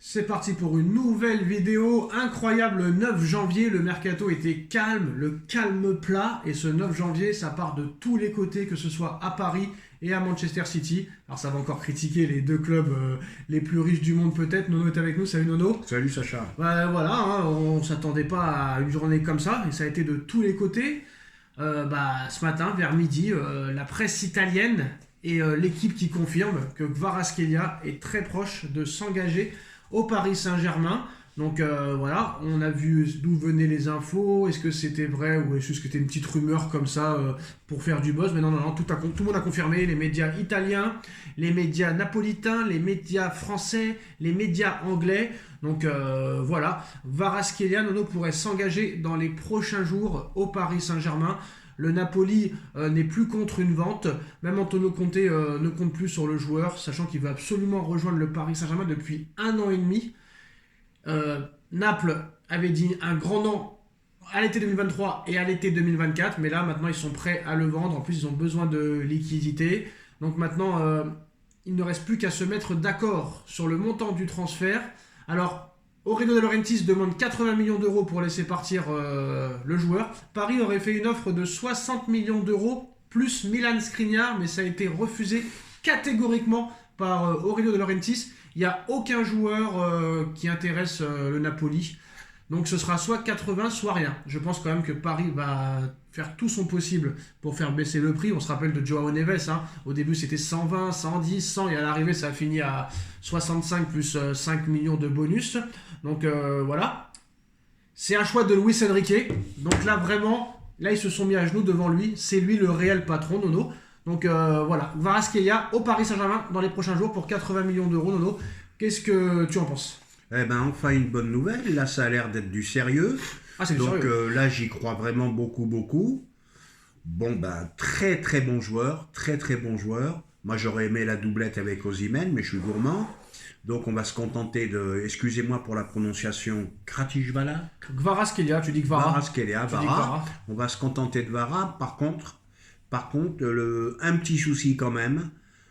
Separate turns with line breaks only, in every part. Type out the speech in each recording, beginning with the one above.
C'est parti pour une nouvelle vidéo incroyable. Le 9 janvier, le mercato était calme, le calme plat. Et ce 9 janvier, ça part de tous les côtés, que ce soit à Paris et à Manchester City. Alors ça va encore critiquer les deux clubs les plus riches du monde peut-être. Nono est avec nous, salut Nono.
Salut Sacha.
Voilà, hein, on ne s'attendait pas à une journée comme ça. Et ça a été de tous les côtés. Ce matin, vers midi, la presse italienne et l'équipe qui confirme que Kvaratskhelia est très proche de s'engager au Paris Saint-Germain. Donc voilà, on a vu d'où venaient les infos, est-ce que c'était vrai ou est-ce que c'était une petite rumeur comme ça pour faire du buzz. Mais non, tout le monde a confirmé, les médias italiens, les médias napolitains, les médias français, les médias anglais. Donc voilà, Kvaratskhelia, Nono, pourrait s'engager dans les prochains jours au Paris Saint-Germain. Le Napoli n'est plus contre une vente. Même Antonio Conte ne compte plus sur le joueur, sachant qu'il veut absolument rejoindre le Paris Saint-Germain depuis 1 an et demi. Naples avait dit un grand nom à l'été 2023 et à l'été 2024, mais là maintenant ils sont prêts à le vendre. En plus ils ont besoin de liquidité. Donc maintenant il ne reste plus qu'à se mettre d'accord sur le montant du transfert. Alors Aurelio De Laurentiis demande 80 millions d'euros pour laisser partir le joueur. Paris aurait fait une offre de 60 millions d'euros plus Milan Skriniar, mais ça a été refusé catégoriquement par Aurelio De Laurentiis. Il n'y a aucun joueur qui intéresse le Napoli. Donc ce sera soit 80, soit rien. Je pense quand même que Paris va faire tout son possible pour faire baisser le prix. On se rappelle de Joao Neves. Au début c'était 120, 110, 100 et à l'arrivée ça a fini à 65 plus 5 millions de bonus. Donc voilà. C'est un choix de Luis Enrique. Donc là vraiment, là ils se sont mis à genoux devant lui. C'est lui le réel patron, Nono. Donc voilà, Kvaratskhelia au Paris Saint-Germain dans les prochains jours pour 80 millions d'euros, Nono. Qu'est-ce que tu en penses ?
Eh ben enfin une bonne nouvelle, là ça a l'air d'être du sérieux.
Ah, c'est du
Donc
sérieux.
là j'y crois vraiment beaucoup. Bon très très bon joueur, très très bon joueur. Moi j'aurais aimé la doublette avec Osimhen, mais je suis gourmand. Donc on va se contenter de, excusez-moi pour la prononciation, Kratishvala.
Kvaratskhelia, tu dis
Kvaratskhelia,
Vara.
On va se contenter de Vara. Par contre, un petit souci quand même.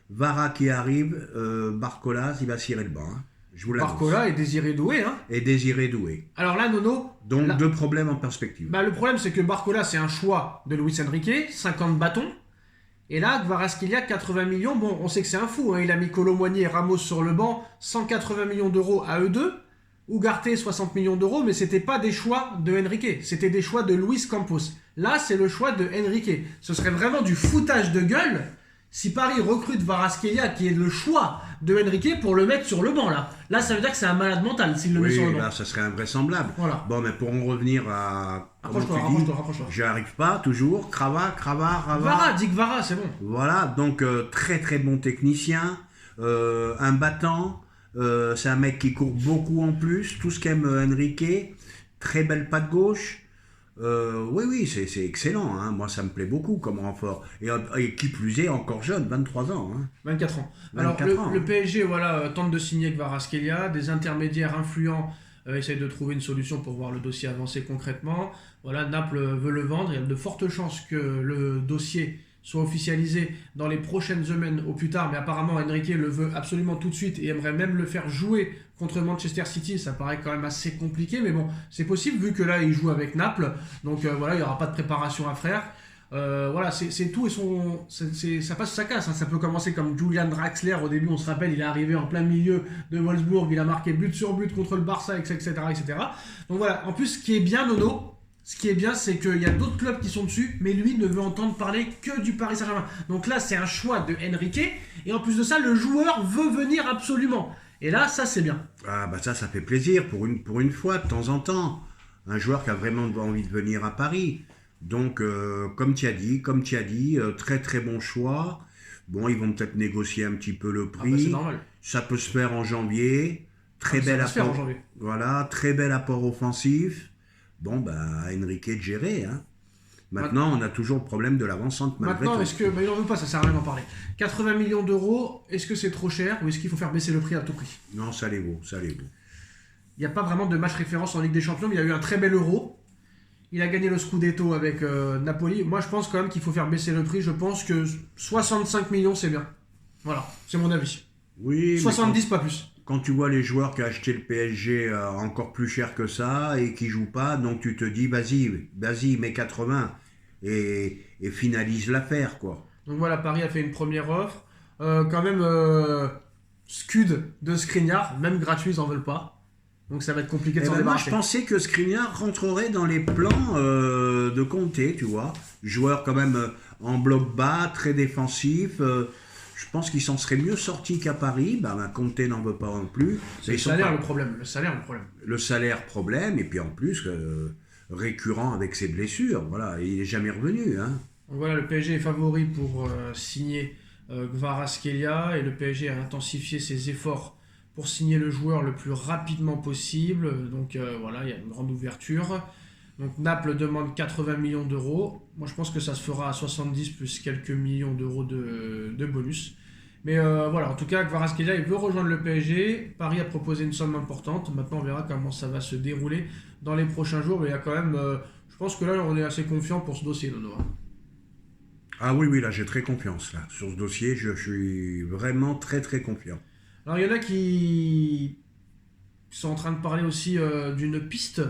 Vara qui arrive, Barcola, il va cirer le banc. Je vous l'annonce.
Barcola et Désiré Doué.
Et Désiré Doué.
Alors là, Nono...
Donc
là,
deux problèmes en perspective.
le problème, c'est que Barcola, c'est un choix de Luis Enrique, 50 bâtons. Et là, Kvaratskhelia, 80 millions. Bon, on sait que c'est un fou. Il a mis Colomboigny et Ramos sur le banc, 180 millions d'euros à eux deux. Ugarte, 60 millions d'euros, mais c'était pas des choix de Enrique. C'était des choix de Luis Campos. Là, c'est le choix de Enrique. Ce serait vraiment du foutage de gueule si Paris recrute Kvaratskhelia, qui est le choix de Enrique, pour le mettre sur le banc, là. Là, ça veut dire que c'est un malade mental s'il le met sur le banc.
Là, ça serait invraisemblable.
Voilà.
Bon, mais pour en revenir à...
Rapproche-toi.
J'y arrive pas, toujours. Rava.
Vara, dis Vara, c'est bon.
Voilà, donc très très bon technicien, un battant, c'est un mec qui court beaucoup en plus, tout ce qu'aime Enrique, très belle patte gauche. Oui, c'est excellent, hein. Moi ça me plaît beaucoup comme renfort. Et qui plus est, encore jeune, 23 ans. Hein.
24 ans.
24
Alors
ans,
le PSG tente de signer Kvaratskhelia, des intermédiaires influents essayent de trouver une solution pour voir le dossier avancer concrètement. Voilà, Naples veut le vendre, il y a de fortes chances que le dossier soit officialisé dans les prochaines semaines au plus tard, mais apparemment Enrique le veut absolument tout de suite et aimerait même le faire jouer contre Manchester City. Ça paraît quand même assez compliqué, mais bon, c'est possible vu que là il joue avec Naples, donc voilà, il n'y aura pas de préparation à faire. Voilà, c'est tout, et ça passe ou ça casse, hein. Ça peut commencer comme Julian Draxler. Au début, on se rappelle, il est arrivé en plein milieu de Wolfsburg, il a marqué but sur but contre le Barça, etc. Donc voilà, en plus, ce qui est bien, Nono, c'est qu'il y a d'autres clubs qui sont dessus, mais lui ne veut entendre parler que du Paris Saint-Germain. Donc là, c'est un choix de Enrique, et en plus de ça, le joueur veut venir absolument. Et là, ça, c'est bien.
Ah bah ça fait plaisir pour une fois, de temps en temps. Un joueur qui a vraiment envie de venir à Paris. Donc, comme tu as dit, très très bon choix. Bon, ils vont peut-être négocier un petit peu le prix.
C'est normal.
Ça peut se faire en janvier. Très bel apport. Voilà, très bel apport offensif. Bon, Enrique de gérer. Hein. Maintenant, on a toujours le problème de l'avant-centre.
Maintenant, est-ce que... il n'en veut pas, ça sert à rien d'en parler. 80 millions d'euros, est-ce que c'est trop cher ou est-ce qu'il faut faire baisser le prix à tout prix ?
Non, ça les vaut. Il
n'y a pas vraiment de match référence en Ligue des Champions, mais il y a eu un très bel Euro. Il a gagné le Scudetto avec Napoli. Moi, je pense quand même qu'il faut faire baisser le prix. Je pense que 65 millions, c'est bien. Voilà, c'est mon avis.
Oui,
70, pas plus.
quand tu vois les joueurs qui ont acheté le PSG encore plus cher que ça et qui jouent pas, donc tu te dis vas-y, mets 80 et finalise l'affaire, quoi.
Donc voilà, Paris a fait une première offre. Quand même, Scud de Skriniar, même gratuit, ils en veulent pas. Donc ça va être compliqué de s'en
Moi,
débarrasser.
je pensais que Skriniar rentrerait dans les plans de Conte, tu vois. Joueur quand même en bloc bas, très défensif. Je pense qu'il s'en serait mieux sorti qu'à Paris. Conte n'en veut pas non plus.
C'est le salaire le problème. Le salaire, le problème.
Le salaire, problème. Et puis en plus, récurrent avec ses blessures. Voilà, il n'est jamais revenu. Hein.
Donc voilà, le PSG est favori pour signer Kvaratskhelia et le PSG a intensifié ses efforts pour signer le joueur le plus rapidement possible. Donc voilà, il y a une grande ouverture. Donc Naples demande 80 millions d'euros. Moi je pense que ça se fera à 70 plus quelques millions d'euros de bonus. Mais voilà, en tout cas, Kvaratskhelia il veut rejoindre le PSG. Paris a proposé une somme importante. Maintenant on verra comment ça va se dérouler dans les prochains jours. Mais il y a quand même, je pense que là on est assez confiant pour ce dossier, Nono.
Ah oui, là j'ai très confiance. Là. Sur ce dossier, je suis vraiment très très confiant.
Alors il y en a qui sont en train de parler aussi d'une piste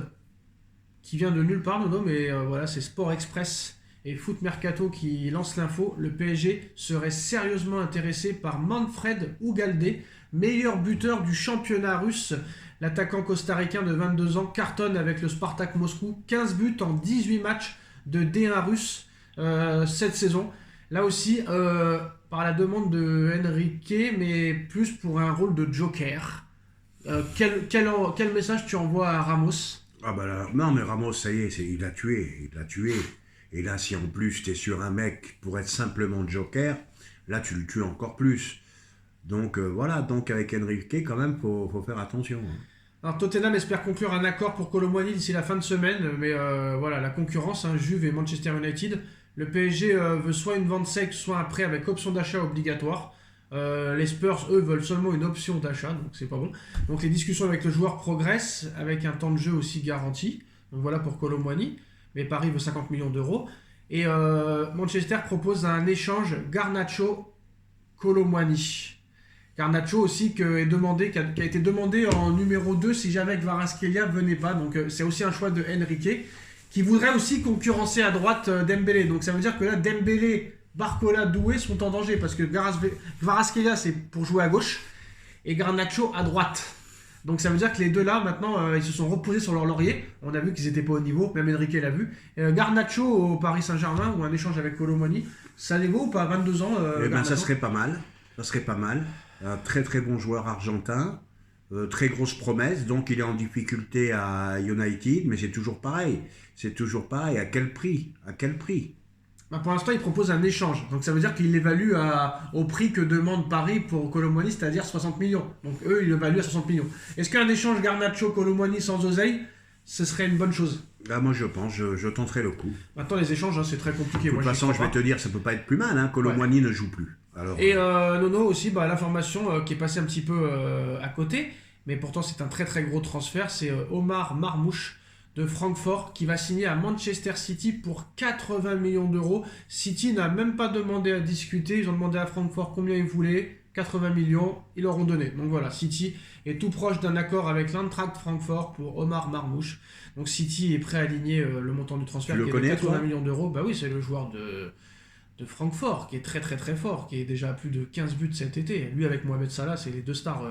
qui vient de nulle part, Nono, mais voilà, c'est Sport Express et Foot Mercato qui lancent l'info. Le PSG serait sérieusement intéressé par Manfred Ugalde, meilleur buteur du championnat russe. L'attaquant costaricain de 22 ans cartonne avec le Spartak Moscou, 15 buts en 18 matchs de D1 russe cette saison. Là aussi, par la demande de Enrique, mais plus pour un rôle de joker. Quel message tu envoies à Ramos ?
Non, mais Ramos, ça y est, il l'a tué. Et là, si en plus tu es sur un mec pour être simplement joker, là tu le tues encore plus. Donc voilà, donc avec Enrique, quand même, faut faire attention. Hein.
Alors Tottenham espère conclure un accord pour Kolo Muani d'ici la fin de semaine, mais voilà, la concurrence, hein, Juve et Manchester United. Le PSG veut soit une vente sec, soit un prêt avec option d'achat obligatoire. Les Spurs, eux, veulent seulement une option d'achat, donc c'est pas bon. Donc les discussions avec le joueur progressent, avec un temps de jeu aussi garanti. Donc voilà pour Kolo Muani, mais Paris veut 50 millions d'euros. Et Manchester propose un échange Garnacho-Kolo Muani. Garnacho aussi qui a été demandé en numéro 2 si jamais Kvaratskhelia venait pas. Donc c'est aussi un choix de Enrique qui voudrait aussi concurrencer à droite Dembélé. Donc ça veut dire que là Dembélé, Barcola, Doué sont en danger parce que Kvaratskhelia c'est pour jouer à gauche et Garnacho à droite. Donc ça veut dire que les deux là maintenant ils se sont reposés sur leur laurier. On a vu qu'ils n'étaient pas au niveau, même Enrique l'a vu. Garnacho au Paris Saint-Germain ou un échange avec Kolo Muani, ça les vaut ou pas 22 ans
ça serait pas mal. Ça serait pas mal. Un très très bon joueur argentin, très grosse promesse, donc il est en difficulté à United, mais c'est toujours pareil. À quel prix
Pour l'instant, il propose un échange. Donc ça veut dire qu'il l'évalue au prix que demande Paris pour Kolo Muani, c'est-à-dire 60 millions. Donc eux, ils l'évaluent à 60 millions. Est-ce qu'un échange Garnacho-Kolo Muani sans oseille, ce serait une bonne chose ?
Moi je pense, je tenterai le coup.
Maintenant, les échanges, c'est très compliqué.
De toute façon, je vais te dire, ça peut pas être plus mal. Kolo Muani ne joue plus. Alors,
et Nono aussi, l'information qui est passée un petit peu à côté, mais pourtant c'est un très très gros transfert, c'est Omar Marmouche de Francfort qui va signer à Manchester City pour 80 millions d'euros. City n'a même pas demandé à discuter, ils ont demandé à Francfort combien ils voulaient, 80 millions, ils leur ont donné. Donc voilà, City est tout proche d'un accord avec l'Eintracht Francfort pour Omar Marmouche. Donc City est prêt à aligner le montant du transfert qui est de 80 millions d'euros. Bah oui, c'est le joueur de Francfort, qui est très très très fort, qui est déjà à plus de 15 buts cet été. Lui avec Mohamed Salah, c'est les deux stars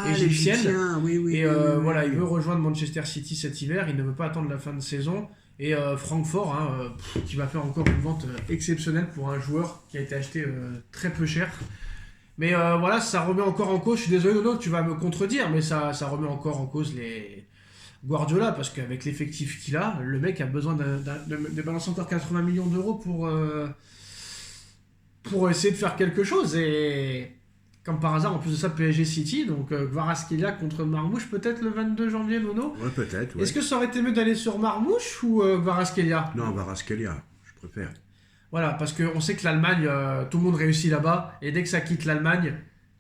égyptiennes.
Oui,
il veut rejoindre Manchester City cet hiver, il ne veut pas attendre la fin de saison. Et Francfort, qui va faire encore une vente exceptionnelle pour un joueur qui a été acheté très peu cher. Mais ça remet encore en cause, je suis désolé Nono, tu vas me contredire, mais ça remet encore en cause les Guardiola, parce qu'avec l'effectif qu'il a, le mec a besoin de balancer encore 80 millions d'euros pour essayer de faire quelque chose. Et comme par hasard, en plus de ça, PSG City, donc Kvaratskhelia contre Marmouche, peut-être le 22 janvier, Nono.
Ouais, peut-être. Ouais.
Est-ce que ça aurait été mieux d'aller sur Marmouche ou Kvaratskhelia ?
Non, Kvaratskhelia, je préfère.
Voilà, parce qu'on sait que l'Allemagne, tout le monde réussit là-bas, et dès que ça quitte l'Allemagne,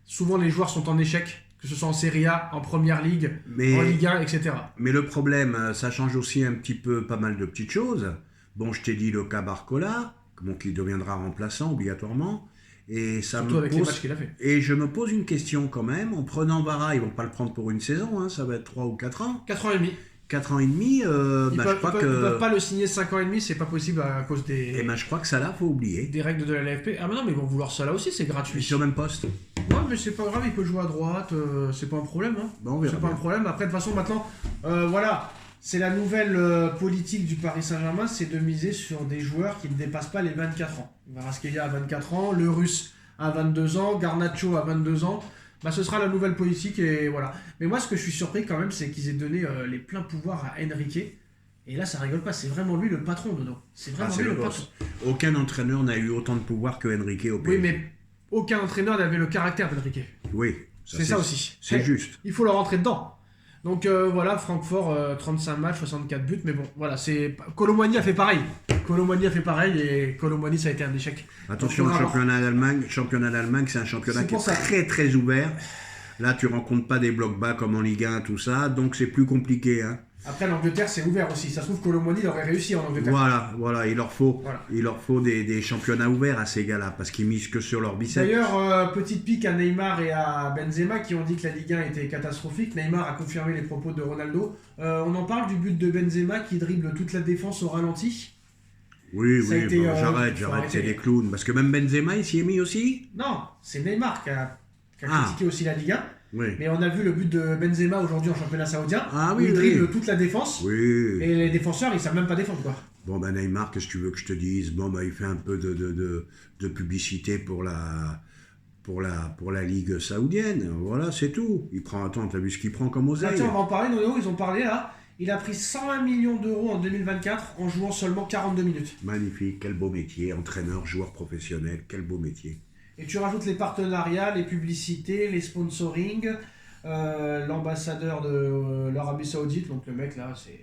souvent les joueurs sont en échec, que ce soit en Serie A, en Première Ligue, en Ligue 1, etc.
Mais le problème, ça change aussi un petit peu pas mal de petites choses. Bon, je t'ai dit le cas Barcola, qui deviendra remplaçant obligatoirement. Et ça
Surtout
me
avec les
pose...
matchs qu'il a fait.
Et je me pose une question quand même. En prenant Vara, ils vont pas le prendre pour une saison, hein, ça va être 3 ou 4 ans.
4 ans et demi.
4 ans et demi,
Ils
je crois
ils
que...
peuvent pas le signer 5 ans et demi, c'est pas possible à cause
Et je crois que ça là, faut oublier.
des règles de la LFP. Ah mais non, mais ils vont vouloir ça là aussi, c'est gratuit.
Sur le même poste.
Ouais, mais c'est pas grave, il peut jouer à droite, c'est pas un problème. Hein.
Bon, on verra
C'est pas
bien.
un problème. Après, de toute façon, maintenant, voilà, c'est la nouvelle politique du Paris Saint-Germain, c'est de miser sur des joueurs qui ne dépassent pas les 24 ans. Kvaratskhelia à 24 ans, le Russe à 22 ans, Garnacho à 22 ans. Bah, ce sera la nouvelle politique et voilà. Mais moi, ce que je suis surpris quand même, c'est qu'ils aient donné les pleins pouvoirs à Enrique. Et là, ça rigole pas, c'est vraiment lui le patron, Dodo. C'est vraiment
c'est
lui
le
le
boss.
patron.
Aucun entraîneur n'a eu autant de pouvoir que Enrique au PSG.
Oui, mais aucun entraîneur n'avait le caractère d'Enrique.
Oui,
C'est ça aussi.
C'est juste.
Il faut leur rentrer dedans. Donc voilà, Francfort, 35 matchs, 64 buts, mais bon, voilà, c'est... Colomboigny a fait pareil. Et Colomboigny, ça a été un échec.
Attention,
Donc,
le
on va
championnat d'Allemagne, c'est un championnat
C'est
qui est
pour ça.
très très ouvert. Là, tu rencontres pas des blocs bas comme en Ligue 1, tout ça, donc c'est plus compliqué. Hein.
Après, l'Angleterre, c'est ouvert aussi. Ça se trouve, Colomboigny, il aurait réussi en Angleterre.
Voilà, il leur faut des championnats ouverts à ces gars-là, parce qu'ils misent que sur leur biceps.
D'ailleurs, petite pique à Neymar et à Benzema qui ont dit que la Ligue 1 était catastrophique. Neymar a confirmé les propos de Ronaldo. On en parle du but de Benzema qui dribble toute la défense au ralenti.
Oui,
Ça a été,
j'arrête,
faut
c'est
arrêter.
des clowns. Parce que même Benzema, il s'y est mis aussi.
Non, c'est Neymar qui a
Ah.
critiqué aussi la Ligue 1.
Oui.
Mais on a vu le but de Benzema aujourd'hui en championnat saoudien.
Ah
où
oui,
il
oui.
dribble toute la défense.
Oui.
Et les défenseurs, ils savent même pas défendre, quoi.
Bon, ben Neymar, qu'est-ce que tu veux que je te dise? Bon, ben il fait un peu de publicité pour la Ligue saoudienne. Voilà, c'est tout. Il prend, attends, t'as vu ce qu'il prend comme
Là,
oseille?
tiens, on va en parler, Nono, ils ont parlé là. Il a pris 101 millions d'euros en 2024 en jouant seulement 42 minutes.
Magnifique, quel beau métier. Entraîneur, joueur professionnel, quel beau métier.
Et tu rajoutes les partenariats, les publicités, les sponsorings, l'ambassadeur de l'Arabie Saoudite, donc le mec là, c'est...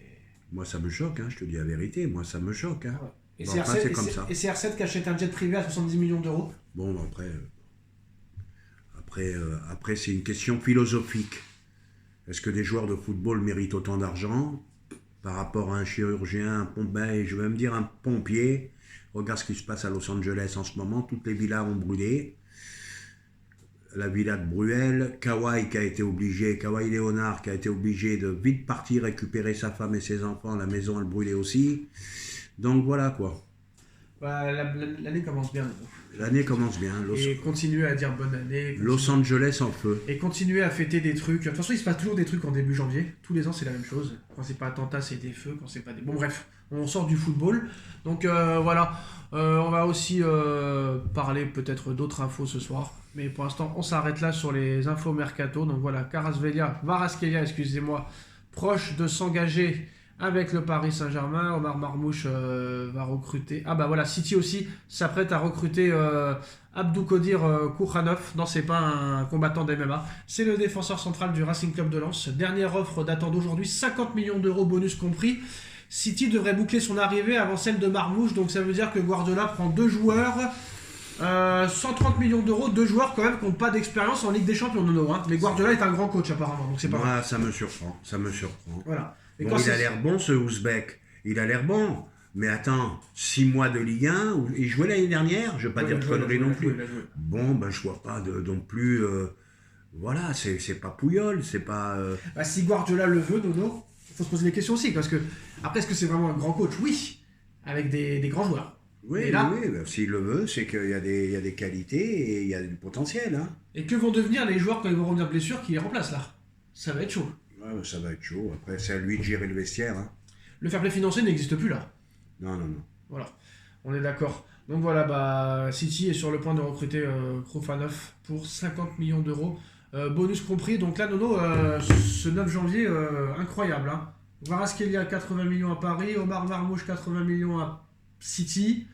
Moi, ça me choque, hein, je te dis la vérité. Moi, ça me choque. Hein.
Ouais. Et
Bon,
CR7,
enfin, c'est comme ça.
et CR7 qui achète un jet privé à 70 millions d'euros.
Bon, après c'est une question philosophique. Est-ce que des joueurs de football méritent autant d'argent par rapport à un chirurgien, je vais me dire un pompier? Regarde ce qui se passe à Los Angeles en ce moment. Toutes les villas ont brûlé. La villa de Bruel, Kawhi Leonard qui a été obligé de vite partir récupérer sa femme et ses enfants, la maison elle brûlait aussi. Donc voilà quoi.
Bah, l'année commence bien.
L'année commence bien.
Et continuer à dire bonne année.
Los Angeles en feu.
Et continuer à fêter des trucs. De toute façon, il se passe toujours des trucs en début janvier. Tous les ans, c'est la même chose. Quand c'est pas attentat, c'est des feux. Quand c'est pas des... Bon, bref, on sort du football. Donc voilà. On va aussi parler peut-être d'autres infos ce soir. Mais pour l'instant, on s'arrête là sur les infos mercato. Donc voilà, Kvaratskhelia, excusez-moi, proche de s'engager avec le Paris Saint-Germain. Omar Marmouche va recruter. Ah bah voilà, City aussi s'apprête à recruter Abdoukodir Koukhanov. Non, c'est pas un combattant d'MMA. C'est le défenseur central du Racing Club de Lens. Dernière offre datant d'aujourd'hui, 50 millions d'euros bonus compris. City devrait boucler son arrivée avant celle de Marmouche. Donc ça veut dire que Guardiola prend deux joueurs. 130 millions d'euros, deux joueurs quand même qui n'ont pas d'expérience en Ligue des Champions, Nono. Hein. Mais Guardiola est un grand coach apparemment, donc c'est pas grave.
Moi, ça me surprend.
Voilà. Et
Bon,
quand
il a l'air bon ce Ouzbek. Il a l'air bon. Mais attends, 6 mois de Ligue 1, il jouait l'année dernière, je ne vais pas dire de conneries non plus. Bon, ben je vois pas non plus. Voilà, c'est pas Pouyol, c'est pas.
Bah, si Guardiola le veut, Nono, il faut se poser des questions aussi. Parce que, après, est-ce que c'est vraiment un grand coach? Oui, avec des grands joueurs.
Oui,
là,
ben, s'il le veut, c'est qu'il y a des qualités et il y a du potentiel. Hein.
Et que vont devenir les joueurs quand ils vont revenir de blessure qui les remplacent là? Ça va être chaud.
Ouais, ça va être chaud. Après, c'est à lui de gérer le vestiaire. Hein.
Le fair play financier n'existe plus là.
Non.
Voilà, on est d'accord. Donc voilà, bah, City est sur le point de recruter Koukhanov pour 50 millions d'euros, bonus compris. Donc là, Nono, ce 9 janvier, incroyable. Hein. Kvaratskhelia 80 millions à Paris, Omar Marmouche 80 millions à City,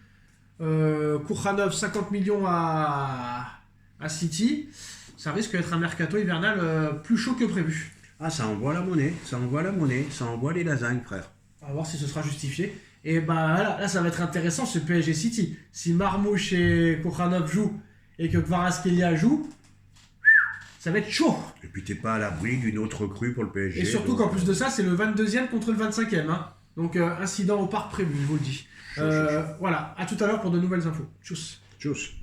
Koukhanov 50 millions à City. Ça risque d'être un mercato hivernal plus chaud que prévu.
Ah, ça envoie la monnaie, ça envoie les lasagnes, frère.
On va voir si ce sera justifié. Et bah là, ça va être intéressant ce PSG City. Si Marmouche et Koukhanov jouent et que Kvaratskhelia joue, ça va être chaud.
Et puis t'es pas à l'abri d'une autre recrue pour le PSG.
Et surtout qu'en plus de ça, c'est le 22e contre le 25e. Hein. Donc incident au parc prévu, je vous le dis. Voilà, à tout à l'heure pour de nouvelles infos. Tchuss.
Tchuss.